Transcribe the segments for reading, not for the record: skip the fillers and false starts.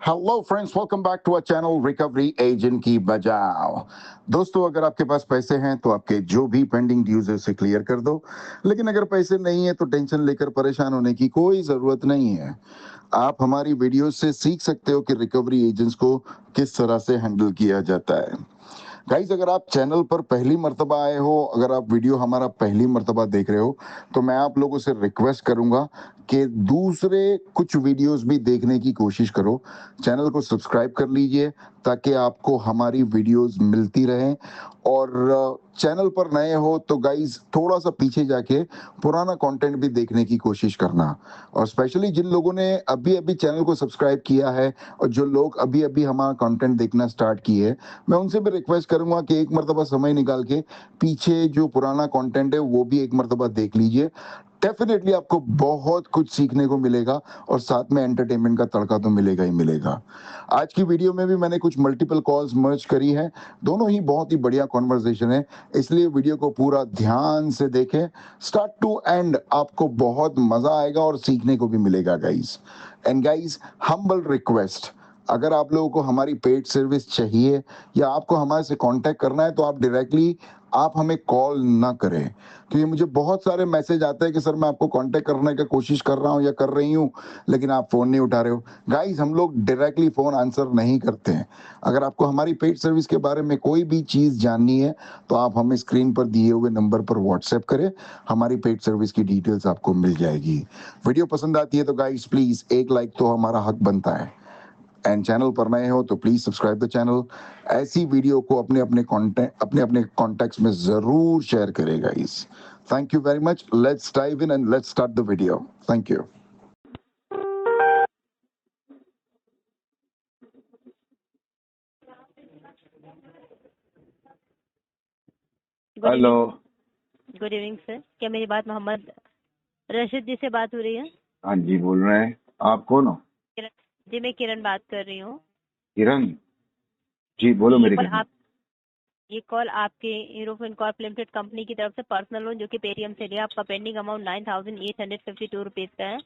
Hello friends, welcome back to our channel recovery agent की बजाओ। दोस्तों, अगर आपके पास पैसे हैं तो आपके जो भी पेंडिंग ड्यूज है उसे क्लियर कर दो। लेकिन अगर पैसे नहीं है तो टेंशन लेकर परेशान होने की कोई ज़रूरत नहीं है। आप हमारी वीडियो से सीख सकते हो कि रिकवरी एजेंट्स को किस तरह से हैंडल किया जाता है। गाइज, अगर आप चैनल पर पहली मर्तबा आए हो, अगर आप वीडियो हमारा पहली मर्तबा देख रहे हो, तो मैं आप लोगों से रिक्वेस्ट करूंगा कि दूसरे कुछ वीडियोस भी देखने की कोशिश करो। चैनल को सब्सक्राइब कर लीजिए ताकि आपको हमारी वीडियोस मिलती रहें। और चैनल पर नए हो तो गाइज थोड़ा सा पीछे जाके पुराना कंटेंट भी देखने की कोशिश करना। और स्पेशली जिन लोगों ने अभी अभी चैनल को सब्सक्राइब किया है और जो लोग अभी अभी हमारा कंटेंट देखना स्टार्ट किए हैं, मैं उनसे भी रिक्वेस्ट करूंगा कि एक मर्तबा समय निकाल के पीछे जो पुराना कंटेंट है वो भी एक मर्तबा देख लीजिए। डेफिनेटली आपको बहुत कुछ सीखने को मिलेगा और साथ में एंटरटेनमेंट का तड़का तो मिलेगा ही मिलेगा। आज की वीडियो में भी मैंने कुछ मल्टीपल कॉल्स मर्ज करी है। दोनों ही बहुत ही बढ़िया कॉन्वर्सेशन है, इसलिए वीडियो को पूरा ध्यान से देखें। स्टार्ट टू एंड आपको बहुत मजा आएगा और सीखने को भी मिलेगा guys. And guys, humble request, अगर आप लोगों को हमारी पेड सर्विस चाहिए या आपको हमारे से कांटेक्ट करना है तो आप डायरेक्टली आप हमें कॉल ना करें, क्योंकि मुझे बहुत सारे मैसेज आते हैं कि सर मैं आपको कांटेक्ट करने की कोशिश कर रहा हूं या कर रही हूं, लेकिन आप फोन नहीं उठा रहे हो। गाइस, हम लोग डायरेक्टली फोन आंसर नहीं करते हैं। अगर आपको हमारी पेड सर्विस के बारे में कोई भी चीज जाननी है तो आप हमें स्क्रीन पर दिए हुए नंबर पर व्हाट्सएप करें, हमारी पेड सर्विस की डिटेल्स आपको मिल जाएगी। वीडियो पसंद आती है तो गाइस प्लीज एक लाइक तो हमारा हक बनता है। एंड चैनल पर नए हो तो प्लीज सब्सक्राइब द चैनल। ऐसी वीडियो को अपने अपने कॉन्टेक्ट्स में जरूर शेयर करेगा इस। Thank you very much. Let's dive in and let's start the video. Thank you. Hello. Good evening sir, क्या मेरी बात मोहम्मद रशीद जी से बात हो रही है? हाँ जी, बोल रहे हैं। आप कौन हो? किरण जी, मैं किरण बात कर रही हूँ। किरण जी, बोलो ये मेरी कॉल किरण। आपके यूरोपियन कॉर्प लिमिटेड कंपनी की तरफ से पर्सनल लोन जो कि पेटीएम से लिया, आपका पेंडिंग अमाउंट 9,852 रुपीज का है।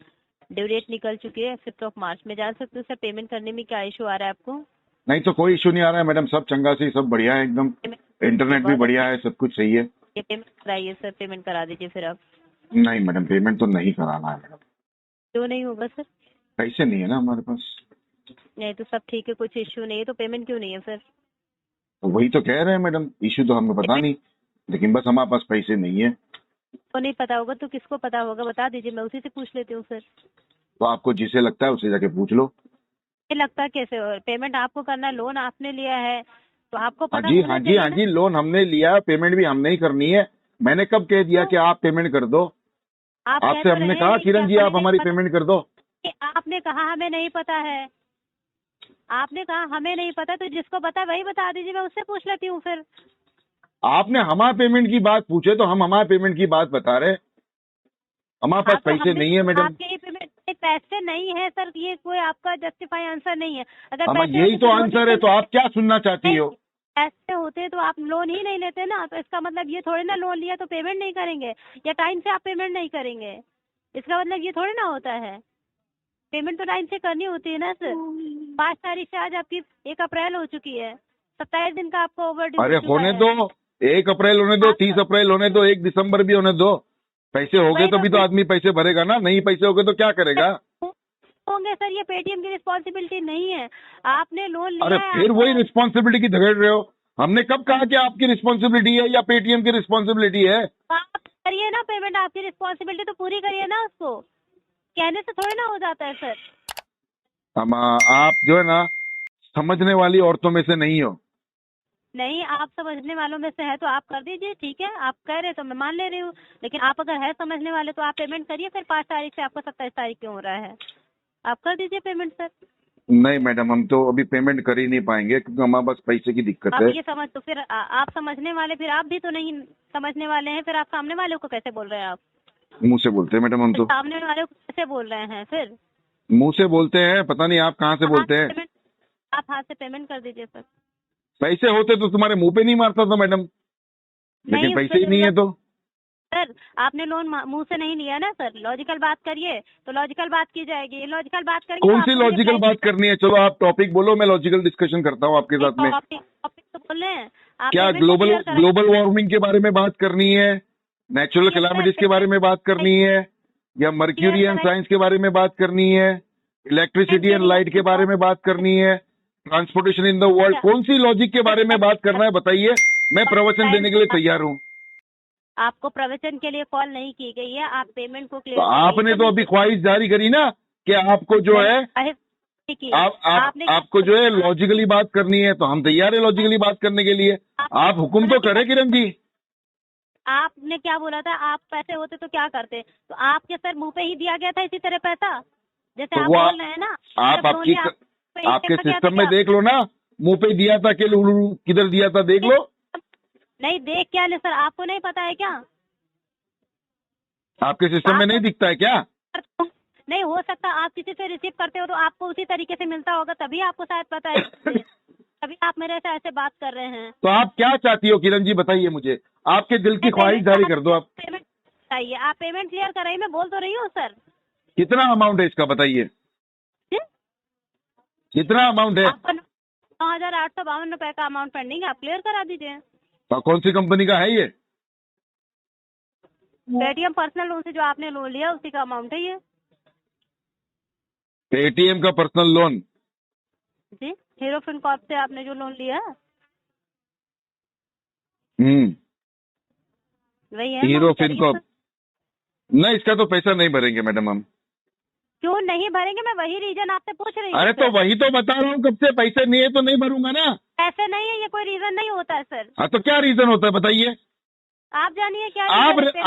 ड्यू डेट निकल चुकी है 5 मार्च में। जान सकते हो सर पेमेंट करने में क्या इशू आ रहा है आपको? नहीं तो कोई इशू नहीं आ रहा है मैडम, सब चंगा से, सब बढ़िया है एकदम। इंटरनेट भी बहुत बढ़िया अच्छी। है, सब कुछ सही है। ये पेमेंट कराइए सर, पेमेंट करा दीजिए फिर आप। नहीं मैडम, पेमेंट तो नहीं कराना है मैडम। क्यों नहीं होगा सर? पैसे नहीं है ना हमारे पास। नहीं तो सब ठीक है, कुछ इशू नहीं है तो पेमेंट क्यों नहीं है सर? तो वही तो कह रहे हैं मैडम, इशू तो हमें पता नहीं, लेकिन बस हमारे पास पैसे नहीं है। को नहीं पता होगा तो किसको पता होगा, बता दीजिए, मैं उसी से पूछ लेती हूँ सर। तो आपको जिसे लगता है उसे जाके पूछ लो। ये लगता कैसे? और पेमेंट आपको करना है, लोन आपने लिया है तो आपको हाँ पता जी, होना हाँ जी, चाहिए हाँ ना। जी, लोन हमने लिया, पेमेंट भी हमने ही करनी है। मैंने कब कह दिया तो कि आप पेमेंट कर दो? आप कह आपसे तो हमने रहे कहा हैं कि किरण जी हमें आप नहीं हमारी पता। पेमेंट कर दो। कि आपने कहा हमें नहीं पता है, आपने कहा हमें नहीं पता, तो जिसको पता वही बता दीजिए, मैं उससे पूछ लेती हूँ फिर। आपने हमारे पेमेंट की बात पूछे तो हम हमारे पेमेंट की बात बता रहे। हमारे पास हाँ तो पैसे हमने नहीं है मैडम। आपके ही पेमेंट पैसे नहीं है सर, ये कोई आपका जस्टिफाई आंसर नहीं है। अगर हम पैसे यही होते तो तो लोन ही आंसर है, नहीं तो आप लेते। क्या सुनना चाहती नहीं, हो? पैसे होते तो आप लोन ही नहीं लेते ना। तो इसका मतलब ये थोड़ी ना लोन लिया तो पेमेंट नहीं करेंगे या टाइम से आप पेमेंट नहीं करेंगे। इसका मतलब ये थोड़ी ना होता है। पेमेंट तो टाइम से करनी होती है ना सर। 5 तारीख से आज आपकी 1 अप्रैल हो चुकी है। 27 दिन का आपको ओवर ड्यू हो अरे चुका होने है। दो, 1 अप्रैल होने दो, आप 30 अप्रैल होने दो, 1 दिसंबर भी होने दो। पैसे हो गए वही तो तो भी तो आदमी पैसे भरेगा ना, नहीं पैसे हो गए तो क्या करेगा? होंगे सर, ये पेटीएम की रिस्पॉन्सिबिलिटी नहीं है। आपने लोन अरे लिया है, फिर आपको वही रिस्पॉन्सिबिलिटी की झगड़ रहे हो। हमने कब कहा कि आपकी रिस्पॉन्सिबिलिटी है या पेटीएम की रिस्पॉन्सिबिलिटी है? आप करिए ना पेमेंट, आपकी रिस्पॉन्सिबिलिटी तो पूरी करिए ना उसको। कहने से थोड़ी ना हो जाता है सर। हम आप जो है ना, समझने वाली औरतों में से नहीं हो। नहीं, आप समझने वालों में से है तो आप कर दीजिए, ठीक है। आप कह रहे तो मैं मान ले रही हूँ, लेकिन आप अगर है समझने वाले तो आप पेमेंट करिए फिर। 5 तारीख से आपको 27 तारीख क्यों हो रहा है? आप कर दीजिए पेमेंट सर। नहीं मैडम, हम तो अभी पेमेंट कर ही नहीं पाएंगे क्योंकि हमारे पास पैसे की दिक्कत आप है। ये समझ तो फिर आप समझने वाले, फिर आप भी तो नहीं समझने वाले हैं, फिर आप सामने वाले को कैसे बोल रहे हैं? आप मुंह से बोलते हैं मैडम हम फिर तो। सामने वाले को कैसे बोल रहे हैं फिर? मुंह से बोलते हैं, पता नहीं आप कहाँ से बोलते हैं। आप हाथ से पेमेंट कर दीजिए सर। पैसे होते तो तुम्हारे मुंह पे नहीं मारता था मैडम, लेकिन नहीं, पैसे ही नहीं है तो। सर आपने लोन मुंह से नहीं लिया ना सर, लॉजिकल बात करिए तो लॉजिकल बात की जाएगी, लॉजिकल बात करेंगे कौन तो सी आपको मुझे लॉजिकल प्राइस बात करनी है? चलो आप टॉपिक बोलो, मैं लॉजिकल डिस्कशन करता हूँ आपके साथ में। टॉपिक टॉपिक तो बोल रहे हैं आप, क्या पेमेंट को ग्लोबल क्लियर कराइए। ग्लोबल वार्मिंग के बारे में बात करनी है, नेचुरल ये कैलामिटीज के बारे में बात करनी है, या मर्क्यूरी एंड साइंस के बारे में बात करनी है, इलेक्ट्रिसिटी एंड लाइट के बारे में बात करनी है, ट्रांसपोर्टेशन इन द वर्ल्ड? कौन सी लॉजिक के बारे में बात करना है बताइए, मैं प्रवचन देने के लिए तैयार हूँ। आपको प्रवचन के लिए कॉल नहीं की गई है, आप पेमेंट को तो क्लियर आपने तो अभी ख्वाहिश जारी करी ना कि आपको जो है आपको जो है लॉजिकली बात करनी है, तो हम तैयार है लॉजिकली बात करने के लिए। आप हुक्म तो करें किरण जी। आपने क्या बोला था, आप पैसे होते तो क्या करते? तो आपके सर मुंह पे ही दिया गया था इसी तरह पैसा, जैसे तो आप वो बोल रहे हैं ना। आप जब लोन लिया, आपके पे ही सिस्टम में क्या? देख लो ना, मुंह पे दिया था कि किधर दिया था देख लो। नहीं देख क्या ले सर, आपको नहीं पता है क्या? आपके सिस्टम में नहीं दिखता है क्या? नहीं हो सकता, आप किसी से रिसीव करते हो तो आपको उसी तरीके से मिलता होगा, तभी आपको शायद पता है। तभी आप मेरे से ऐसे बात कर रहे हैं। तो आप क्या चाहती हो किरण जी, बताइए मुझे, आपके दिल की ख्वाहिश जारी कर दो। आप पेमेंट चाहिए, आप पेमेंट क्लियर कराइए, मैं बोल तो रही हूँ सर। कितना अमाउंट है इसका बताइए, कितना अमाउंट है? आपका 9,852 का अमाउंट पेंडिंग है, आप क्लियर करा दीजिए। तो कौन सी कंपनी का है ये? पेटीएम पर्सनल लोन से जो आपने लोन लिया उसी का अमाउंट है ये। पेटीएम का पर्सनल लोन? जी, हीरो फिनकॉर्प से आपने जो लोन लिया है वही है। Hero Fincorp? नहीं, इसका तो पैसा नहीं भरेंगे मैडम हम। क्यों नहीं भरेंगे? मैं वही रीजन आपसे पूछ रही हूँ। अरे तो वही तो बता रहा हूँ, कब से पैसे नहीं है तो नहीं भरूंगा ना। ऐसे नहीं है, ये कोई रीजन नहीं होता है सर। हाँ तो क्या रीजन होता है बताइए? आप जानिए क्या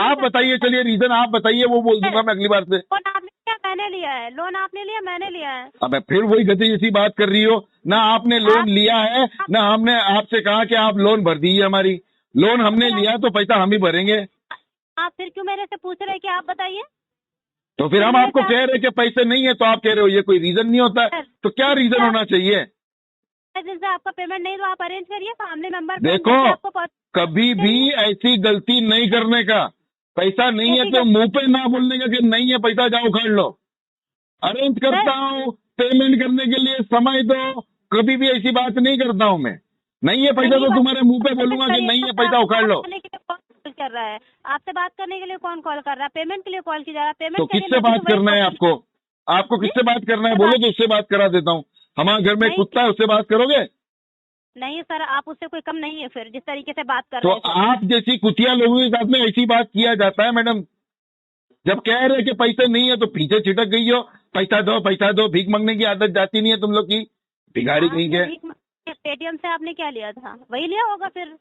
आप बताइए, चलिए रीजन आप बताइए, वो बोल दूंगा मैं अगली बार से। लोन आपने लिया, मैंने लिया है। लोन आपने लिया, मैंने लिया है। अब फिर वही गति जैसी बात कर रही हो ना। आपने लोन लिया है ना, हमने आपसे कहा कि आप लोन भर दीजिए हमारी। लोन हमने लिया तो पैसा हम ही भरेंगे। आप फिर क्यों मेरे से पूछ रहे कि आप बताइए? तो फिर हम आपको कह रहे कि पैसे नहीं है तो आप कह रहे हो, ये कोई रीजन नहीं होता है। तो क्या रीजन होना चाहिए? जिनसे आपका पेमेंट नहीं तो आप अरेंज करिए, फैमिली मेंबर। देखो, कभी भी ऐसी गलती नहीं करने का। पैसा नहीं है तो मुंह पे ना बोलने का कि नहीं है पैसा, जाओ उखाड़ लो। अरेंज करता हूँ पेमेंट करने के लिए, समय दो। कभी भी ऐसी बात नहीं करता हूँ मैं। नहीं है पैसा तो तुम्हारे मुंह पे बोलूंगा कि नहीं है पैसा, उखाड़ लो। कर रहा है आपसे बात करने के लिए, कौन कॉल कर रहा है? पेमेंट के लिए कॉल की जा रहा है। पेमेंट तो किससे बात करना है आपको? आपको किससे बात करना है बोलो, तो उससे बात करा देता हूँ। हमारे घर में कुत्ता है, उससे बात करोगे? नहीं सर, आप उससे कोई कम नहीं है फिर, जिस तरीके से बात कर तो रहे हैं। आप जैसी कुतिया लोगों के साथ में ऐसी बात किया जाता है मैडम। जब कह रहे कि पैसे नहीं है तो पीछे छिटक गई हो, पैसा दो पैसा दो। भीख मांगने की आदत जाती नहीं है तुम लोग की, भिखारी कहीं के। पेटीएम से आपने क्या लिया था? वही लिया होगा, फिर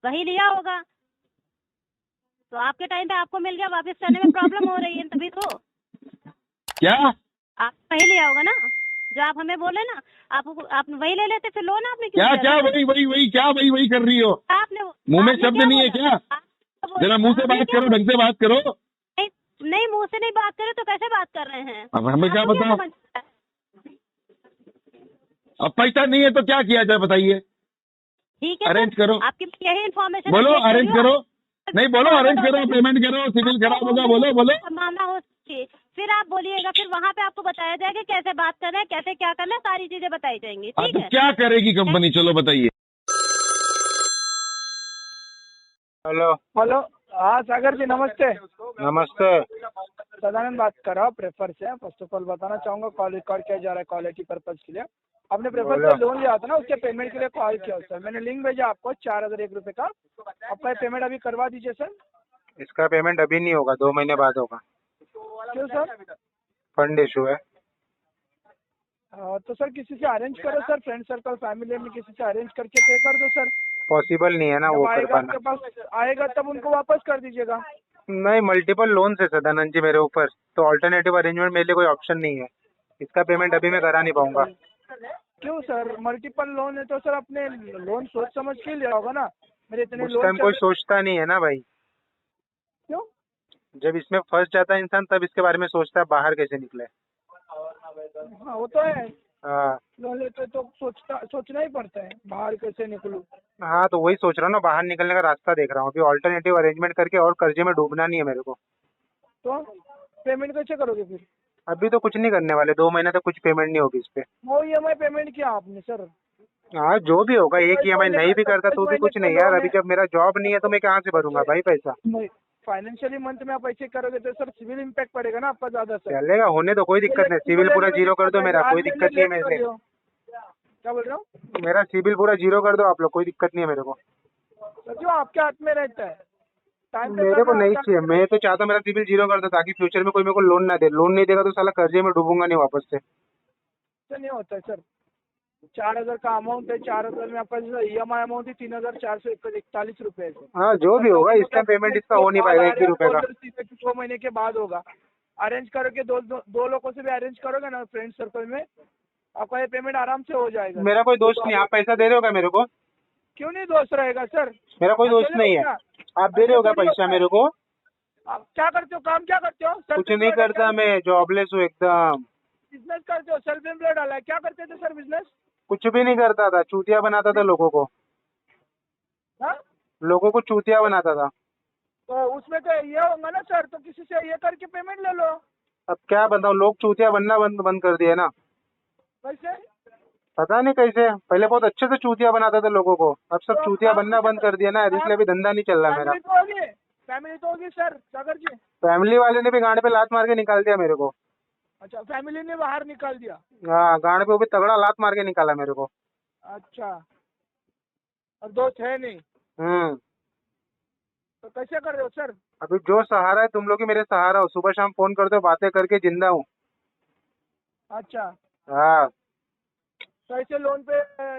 वही लिया होगा। तो आपके टाइम पे आपको मिल गया, वापस करने में प्रॉब्लम हो रही है तभी तो। क्या आप वही लिया होगा ना जो आप हमें बोले ना, आप वही ले लेते फिर लोन। आपने क्या क्या वही वही वही क्या वही वही कर रही हो? आपने मुंह में शब्द नहीं है क्या? जरा मुंह से बात करो, ढंग से बात करो। नहीं, मुंह से नहीं बात करे तो कैसे बात कर रहे हैं? अब हमें क्या बताओ? अब पैसा नहीं है तो क्या किया जाए बताइए? ठीक है, अरेंज करो। आपकी यही इन्फॉर्मेशन बोलो, अरेंज करो। नहीं बोलो, अरेंज करो, पेमेंट करो, सिविल खराब होगा। बोलो बोलो। मामला हो सकती, फिर आप बोलिएगा, फिर वहाँ पे आपको बताया जाएगा कैसे बात करना है, कैसे क्या करना है, सारी चीजें बताई जाएंगी। ठीक है? क्या करेगी कंपनी, चलो बताइए। हेलो हेलो, हाँ सागर जी नमस्ते। नमस्ते। सदानंद बात कर रहा हूँ प्रेफर से। फर्स्ट ऑफ ऑल बताना चाहूँगा, कॉल रिकॉर्ड किया जा रहा है क्वालिटी पर्पज के लिए। आपने प्रेफर से लोन लिया था ना, उसके पेमेंट के लिए कॉल किया सर। मैंने लिंक भेजा आपको 4,001 रुपये का। आपका पेमेंट अभी करवा दीजिए सर। इसका पेमेंट अभी नहीं होगा, 2 महीने बाद होगा। क्यों सर? फंड इशू है। तो सर किसी से अरेंज करो सर, फ्रेंड सर्कल फैमिली में किसी से अरेंज करके पे कर दो सर। पॉसिबल नहीं है ना वो कर पाना। आपके पास आएगा तब उनको वापस कर दीजिएगा। नहीं, मल्टीपल लोन है सदानंद जी मेरे ऊपर, तो अल्टरनेटिव अरेंजमेंट मेरे लिए कोई ऑप्शन नहीं है। इसका पेमेंट अभी मैं करा नहीं पाऊंगा। क्यों सर? मल्टीपल लोन है तो सर अपने लोन सोच समझ के लिया होगा ना। मेरे इतने उस लोन टाइम कोई सोचता नहीं है ना भाई। क्यों? जब इसमें फंस जाता है इंसान तब इसके बारे में सोचता है बाहर कैसे निकले। हाँ वो तो है, हाँ लोन लेते तो सोचना ही पड़ता है बाहर कैसे निकलूं। हाँ, तो वही सोच रहा हूँ ना, बाहर निकलने का रास्ता देख रहा हूँ अभी, ऑल्टरनेटिव अरेंजमेंट करके, और कर्जे में डूबना नहीं है मेरे को। तो पेमेंट कैसे करोगे फिर? अभी तो कुछ नहीं करने वाले, 2 महीने तक कुछ पेमेंट नहीं होगी इस पे। वो EMI पेमेंट किया आपने सर? हाँ, जो भी होगा, एक EMI नहीं भी करता 27 तो भी महीने कुछ का नहीं यार, लोन अभी है। जब मेरा जॉब नहीं है तो मैं कहाँ से भरूंगा भाई पैसा। फाइनेंशियली मंथ में आप ऐसे करोगे तो सर सिविल इम्पैक्ट पड़ेगा ना आपका ज्यादा सर। चलेगा, होने दो, कोई दिक्कत नहीं, सिविल पूरा जीरो कर दो मेरा, कोई दिक्कत नहीं है मेरे लिए। क्या बोल रहे हो मेरा सिविल पूरा जीरो कर दो आप लोग, कोई दिक्कत नहीं है मेरे को। सर? जो आपके हाथ में रहता है टाइम पे मेरे को करना नहीं आपका। चाहिए, मैं तो चाहता मेरा सिविल जीरो कर दो ताकि फ्यूचर में कोई मेरे को लोन ना दे, लोन नहीं देगा तो साला कर्जे में डूबूंगा नहीं वापस से। ऐसे नहीं होता है सर। 4,000 का अमाउंट है, 4,000 में आपका EMI अमाउंट ही 3,441 रुपए है सर। हाँ, जो भी होगा, इसका पेमेंट इसका हो नहीं पाएगा 1 भी रुपए का। 2 महीने के बाद होगा। अरेंज करोगे, दो लोगों से भी अरेंज करोगे ना फ्रेंड सर्कल में, आपका ये पेमेंट आराम से हो जाएगा। मेरा कोई दोस्त नहीं, आप पैसा दे रहे हो क्या मेरे को? क्यों नहीं दोस्त रहेगा सर? मेरा कोई दोस्त अकेले नहीं हो है, क्या? आप दे रहे हो क्या थोड़ी पैसा होता है। मेरे को? आप क्या करते हो, काम क्या करते हो? कुछ नहीं करता, मैं जॉबलेस हूँ एकदम। बिजनेस करते हो, सेल्फ एम्प्लॉयड वाला है। क्या करते थे सर बिजनेस? कुछ भी नहीं करता था, चूतिया बनाता था लोगों को, हाँ, लोगों को चूतिया बनाता था। तो उसमें तो ये होगा ना सर, तो किसी से ये करके पेमेंट ले लो। अब क्या बताऊँ, लोग चूतिया बनना बंद बंद कर दिए ना। वैसे पता नहीं कैसे, पहले बहुत अच्छे से चूतिया बनाता था लोगों को, अब सब तो चूतिया काम बनना बंद कर दिया ना, इसलिए अभी धंधा नहीं चल रहा मेरा। फैमिली तो होगी सर सागर जी। फैमिली वाले ने भी गांड पे लात मार के निकाल दिया मेरे को। अच्छा, फैमिली ने बाहर निकाल दिया। हाँ, गांड पे वो भी तगड़ा लात मार के निकाला मेरे को। अच्छा, और दोस्त है नहीं हम्म। तो कैसे कर रहे हो सर? अभी जो सहारा है तुम लोग ही मेरे सहारा हो, सुबह शाम फोन करते हो, बातें करके जिंदा हूँ। अच्छा, हाँ, तो ऐसे लोन पे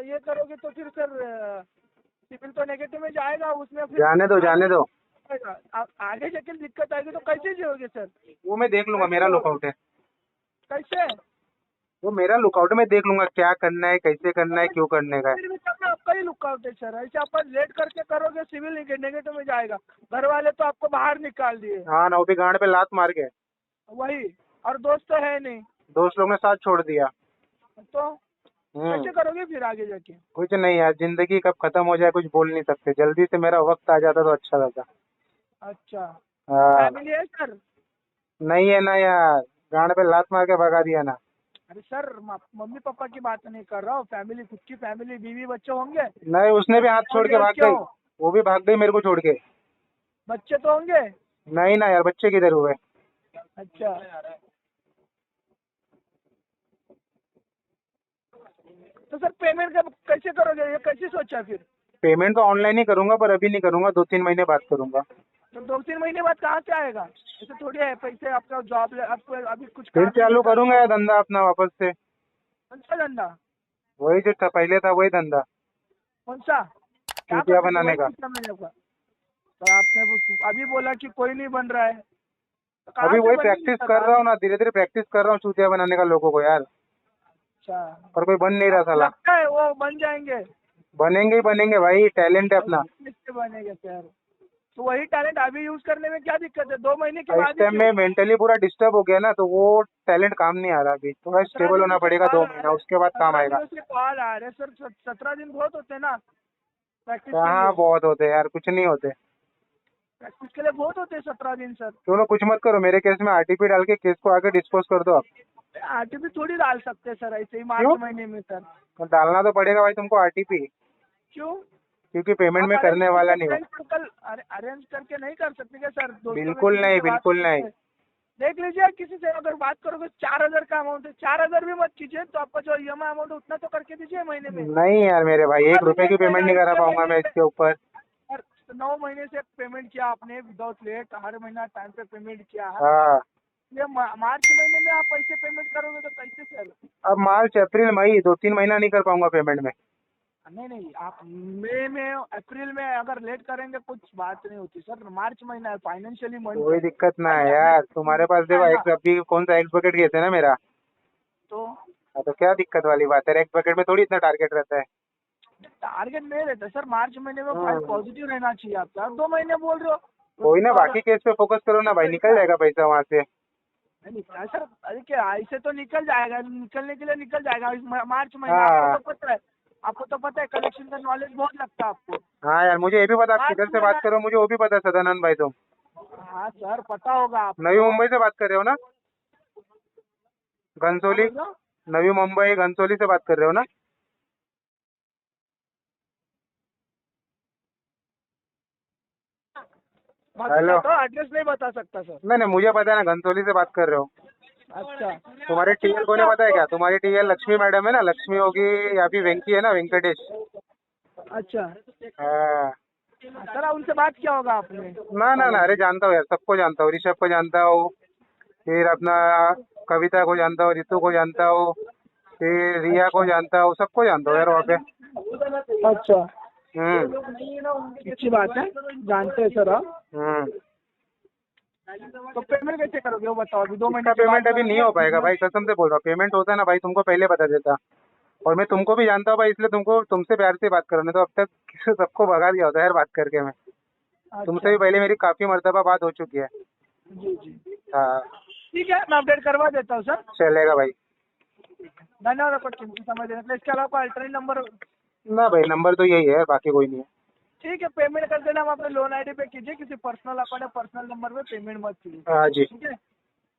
ये करोगे तो फिर सर सिविल तो नेगेटिव में जाएगा, उसमें फिर जाने दो जाने दो, आगे जाके दिक्कत आएगी तो कैसे जियोगे सर? वो मैं देख लूंगा, मेरा लुकआउट है, कैसे? वो मेरा लुकआउट, मैं देख लूंगा क्या करना है, कैसे करना है, क्यों करने का है। फिर भी सब आपका ही लुकआउट है सर। ऐसे आप लेट करके करोगे सिविल नेगेटिव में जाएगा। घर वाले तो आपको बाहर निकाल दिए। हाँ ना, वो भी गांड पे लात मार के। वही, और दोस्त तो है नहीं दोस्त लोग ने साथ छोड़ दिया। तो कैसे करोगे फिर आगे जाके? कुछ नहीं यार, जिंदगी कब खत्म हो जाए कुछ बोल नहीं सकते, जल्दी से मेरा वक्त आ जाता तो अच्छा रहता। अच्छा, हाँ, फैमिली है सर? नहीं है ना यार, गांड पे लात मार के भगा दिया ना। अरे सर, मम्मी पापा की बात नहीं कर रहा हूँ, फैमिली, खुद की फैमिली, बीवी बच्चे होंगे? नहीं, उसने भी हाथ छोड़ के भाग गई, क्यों? वो भी भाग गई मेरे को छोड़ के। बच्चे तो होंगे? नहीं ना यार, बच्चे किधर हुए। अच्छा, तो सर पेमेंट का कैसे करोगे, ये कैसे सोचा फिर? पेमेंट तो ऑनलाइन ही करूंगा, पर अभी नहीं करूंगा, 2-3 महीने बाद करूंगा। तो 2-3 महीने बाद कहाँ से आएगा? ऐसे थोड़ी है पैसे, आपका जॉब, आपको अभी कुछ फिर काम चालू नहीं करना। करूंगा यार धंधा अपना वापस से, कौन सा धंधा? वही जो था पहले था वही धंधा, कौन सा? क्या चूतिया करते थे? बनाने वही का। पूछा मैंने आपका। तो आपने अभी बोला कि कोई नहीं बन रहा है, तो कहाँ अभी से वही बनेगी प्रैक्टिस सर? कर रहा हूँ ना, धीरे धीरे प्रैक्टिस कर रहा हूँ चूतिया बनाने का लोगों को यार, अच्छा, पर कोई बन नहीं रहा साला। लगता है वो बन जाएंगे? बनेंगे ही बनेंगे भाई, टैलेंट है अपना। किससे बनेंगे सर? तो वही टैलेंट अभी यूज करने में क्या दिक्कत है? 2 महीने के इस बाद ही टाइम में मेंटली पूरा डिस्टर्ब हो गया ना, तो वो टैलेंट काम नहीं आ रहा, अभी थोड़ा स्टेबल होना पड़ेगा 2 महीना, उसके बाद काम आएगा। 17 दिनों से कॉल आ रहे सर, 17 दिन बहुत होते ना प्रैक्टिस के कहाँ लिए? बहुत होते यार, कुछ नहीं होते। प्रैक्टिस के लिए बहुत होते 17 दिन सर। चलो कुछ मत करो, मेरे केस में RTP डाल के केस को आगे डिस्पोज कर दो आप। आरटीपी थोड़ी डाल सकते सर ऐसे ही मार्च क्यों? महीने में सर। तो डालना तो पड़ेगा भाई तुमको RTP, क्यों? क्योंकि पेमेंट में करने वाला नहीं हूँ। अरेंज करके नहीं कर सकते क्या सर? दोस्तों में बिल्कुल किसी नहीं, से बात बिल्कुल करके? नहीं। देख लीजिए, किसी से अगर बात करोगे 4,000 का अमाउंट है, 4,000 भी मत कीजिए, तो आपका जो EMI अमाउंट है उतना तो करके दीजिए महीने में। नहीं यार मेरे भाई, 1 रुपए की पेमेंट नहीं करा पाऊंगा मैं इसके ऊपर। सर 9 महीने से पेमेंट किया आपने विदाउट लेट, हर महीना टाइम पे पेमेंट किया है। हाँ, ये मार्च महीने में आप पैसे पेमेंट करोगे तो कैसे सर? अब मार्च अप्रैल मई 2-3 महीना नहीं कर पाऊंगा पेमेंट में। नहीं, आप मई में अप्रैल में अगर लेट करेंगे कुछ बात नहीं होती सर। मार्च महीना है, फाइनेंशियली मंथ कोई है। दिक्कत ना है यार, तुम्हारे पास देखो एक्स, अभी कौन सा एक्स बकेट गए थे ना मेरा, तो हाँ, तो क्या दिक्कत वाली बात है, एक्स बकेट में थोड़ी इतना टारगेट रहता है। टारगेट नहीं रहता सर, मार्च महीने में फाइल पॉजिटिव रहना चाहिए आपका। 2 महीने बोल रहे हो कोई ना, बाकी केस पे फोकस करो ना भाई, निकल जाएगा पैसा वहाँ से। नहीं सर, अरे क्या ऐसे तो निकल जाएगा, निकलने के लिए निकल जाएगा इस मार्च महीना। हाँ। आपको तो पता है कलेक्शन का नॉलेज बहुत लगता है आपको। हाँ यार, मुझे ये भी पता, आप किधर से बात कर रहे हो मुझे वो भी पता है सदानंद भाई। तुम हाँ सर, पता होगा आपको। नवी मुंबई से बात कर रहे हो ना? घनसोली, नवी मुंबई घनसोली से बात कर रहे हो ना? हेलो। तो एड्रेस नहीं बता सकता सर। नहीं नहीं, मुझे पता है ना, घनसोली से बात कर रहे हो। अच्छा, तुम्हारी टीएल कौन है पता है क्या? तुम्हारी टीएल लक्ष्मी मैडम है ना, लक्ष्मी होगी या फिर वेंकी है ना, वेंकटेश। अच्छा हाँ। सर, उनसे बात किया होगा आपने? ना, अरे जानता हूँ यार, सबको जानता हूँ, ऋषभ को जानता हूँ, फिर अपना कविता को जानता हूँ, रितु को जानता हूँ, फिर रिया को जानता हूँ, सबको जानता हूँ यार वहाँ पे। अच्छा, हम्म। अच्छी बात है, जानते हैं सर आप। हम्म। तो पेमेंट कैसे करोगे वो बताओ, अभी 2 महीने इसका के बाद पेमेंट अभी नहीं हो पाएगा भाई, कसम से बोल रहा हूँ। पेमेंट होता ना भाई, तुमको पहले बता देता। और मैं तुमको भी जानता हूँ भाई, इसलिए तुमसे प्यार से बात कर रहा हूँ, नहीं तो अब तक सबको भगा दिया होता यार बात करके मैं। तुमसे भी पहले मेरी काफी मर्तबा बात हो चुकी है। जी जी, हाँ। ठीक है, मैं अपडेट करवा देता हूँ सर। चलेगा भाई। धन्यवाद आपका कीमती समय देने के लिए। इसके अलावा अल्टरनेट नंबर? ना भाई, नंबर तो यही है, बाकी कोई नहीं है। ठीक है, पेमेंट कर देना, आप अपने लोन आईडी पे कीजिए, किसी पर्सनल अकाउंट या पर्सनल नंबर पे पेमेंट मत कीजिए। हाँ जी। ठीक है।